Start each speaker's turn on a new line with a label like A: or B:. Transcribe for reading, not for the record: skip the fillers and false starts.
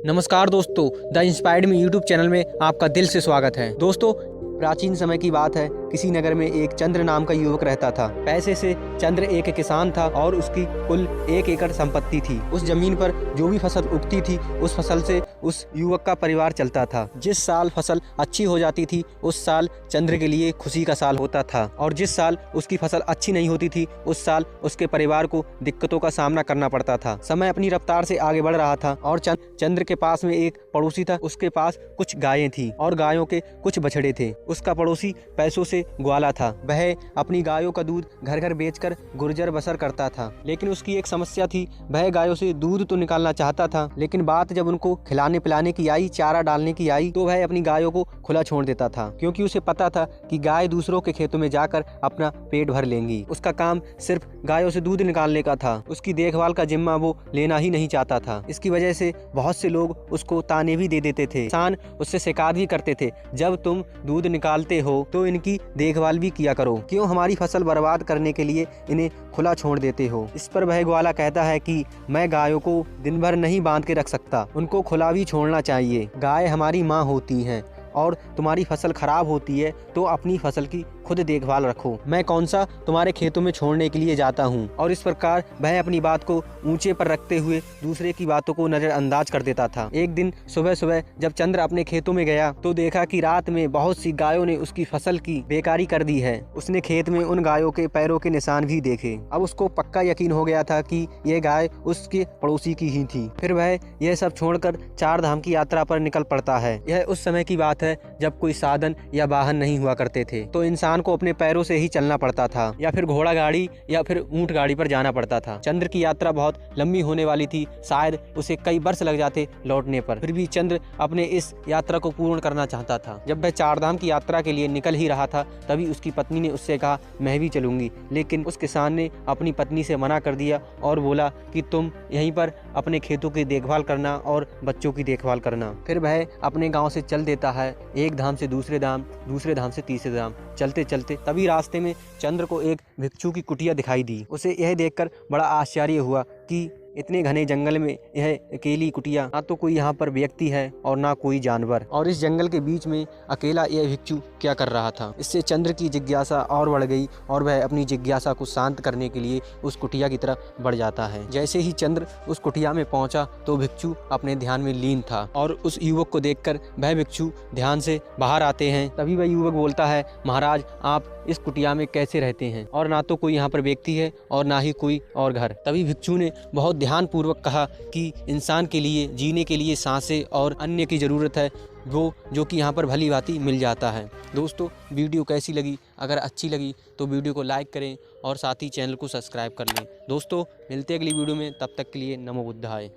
A: नमस्कार दोस्तों, the inspired me YouTube channel में आपका दिल से स्वागत है। दोस्तों, प्राचीन समय की बात है। किसी नगर में एक चंद्र नाम का युवक रहता था। पैसे से चंद्र एक किसान था और उसकी कुल 1 एकड़ संपत्ति थी। उस जमीन पर जो भी फसल उगती थी उस फसल से उस युवक का परिवार चलता था। जिस साल फसल अच्छी हो जाती थी उस साल चंद्र के लिए खुशी का साल होता था और जिस साल उसकी फसल अच्छी नहीं होती थी उस साल उसके परिवार को दिक्कतों का सामना करना पड़ता था। समय अपनी रफ्तार से आगे बढ़ रहा था और चंद्र के पास में एक पड़ोसी था। उसके पास कुछ गायें थी और गायों के कुछ बछड़े थे। उसका पड़ोसी पैसों से ग्वाला था। वह अपनी गायों का दूध घर घर बेचकर गुर्जर बसर करता था। लेकिन उसकी एक समस्या थी। वह गायों से दूध तो निकालना चाहता था, लेकिन बात जब उनको खिलाने पिलाने की आई, चारा डालने की आई, तो वह अपनी गायों को खुला छोड़ देता था, क्योंकि उसे पता था कि गाय दूसरों के खेतों में जाकर अपना पेट भर लेंगी। उसका काम सिर्फ गायों से दूध निकालने का था। उसकी देखभाल का जिम्मा वो लेना ही नहीं चाहता था। इसकी वजह से बहुत से लोग उसको ताने भी दे देते थे। किसान उससे शिकायत भी करते थे, जब तुम दूध निकालते हो तो इनकी देखभाल भी किया करो, क्यों हमारी फसल बर्बाद करने के लिए इन्हें खुला छोड़ देते हो। इस पर वह ग्वाला कहता है कि मैं गायों को दिन भर नहीं बांध के रख सकता, उनको खुला भी छोड़ना चाहिए। गाय हमारी माँ होती हैं और तुम्हारी फसल खराब होती है तो अपनी फसल की खुद देखभाल रखो। मैं कौन सा तुम्हारे खेतों में छोड़ने के लिए जाता हूँ। और इस प्रकार वह अपनी बात को ऊंचे पर रखते हुए दूसरे की बातों को नजरअंदाज कर देता था। एक दिन सुबह सुबह जब चंद्र अपने खेतों में गया तो देखा कि रात में बहुत सी गायों ने उसकी फसल की बेकारी कर दी है। उसने खेत में उन गायों के पैरों के निशान भी देखे। अब उसको पक्का यकीन हो गया था कि यह गाय उसके पड़ोसी की ही थी। फिर वह यह सब छोड़कर 4 धाम की यात्रा पर निकल पड़ता है। यह उस समय की बात है जब कोई साधन या वाहन नहीं हुआ करते थे, तो इंसान को अपने पैरों से ही चलना पड़ता था, या फिर घोड़ा गाड़ी या फिर ऊंट गाड़ी पर जाना पड़ता था। चंद्र की यात्रा बहुत लंबी होने वाली थी, शायद उसे कई वर्ष लग जाते लौटने पर। फिर भी चंद्र अपने इस यात्रा को पूर्ण करना चाहता था। जब वह 4 धाम की यात्रा के लिए निकल ही रहा था तभी उसकी पत्नी ने उससे कहा, मैं भी चलूंगी। लेकिन उस किसान ने अपनी पत्नी से मना कर दिया और बोला कि तुम यहीं पर अपने खेतों की देखभाल करना और बच्चों की देखभाल करना। फिर वह अपने गाँव से चल देता है, एक धाम से दूसरे धाम, दूसरे धाम से तीसरे धाम। चलते चलते तभी रास्ते में चंद्र को एक भिक्षु की कुटिया दिखाई दी। उसे यह देखकर बड़ा आश्चर्य हुआ कि इतने घने जंगल में यह अकेली कुटिया, ना तो कोई यहाँ पर व्यक्ति है और ना कोई जानवर, और इस जंगल के बीच में अकेला यह भिक्षु क्या कर रहा था। इससे चंद्र की जिज्ञासा और बढ़ गई और वह अपनी जिज्ञासा को शांत करने के लिए उस कुटिया की तरफ बढ़ जाता है। जैसे ही चंद्र उस कुटिया में पहुंचा तो भिक्षु अपने ध्यान में लीन था और उस युवक को देखकर वह भिक्षु ध्यान से बाहर आते हैं। तभी वह युवक बोलता है, महाराज आप इस कुटिया में कैसे रहते हैं, और ना तो कोई यहाँ पर व्यक्ति है और ना ही कोई और घर। तभी भिक्षु ने बहुत ध्यान पूर्वक कहा कि इंसान के लिए जीने के लिए सांसें और अन्य की ज़रूरत है, वो जो कि यहाँ पर भली भांति मिल जाता है। दोस्तों, वीडियो कैसी लगी? अगर अच्छी लगी तो वीडियो को लाइक करें और साथ ही चैनल को सब्सक्राइब कर लें। दोस्तों, मिलते हैं अगली वीडियो में, तब तक के लिए नमो बुद्धाय।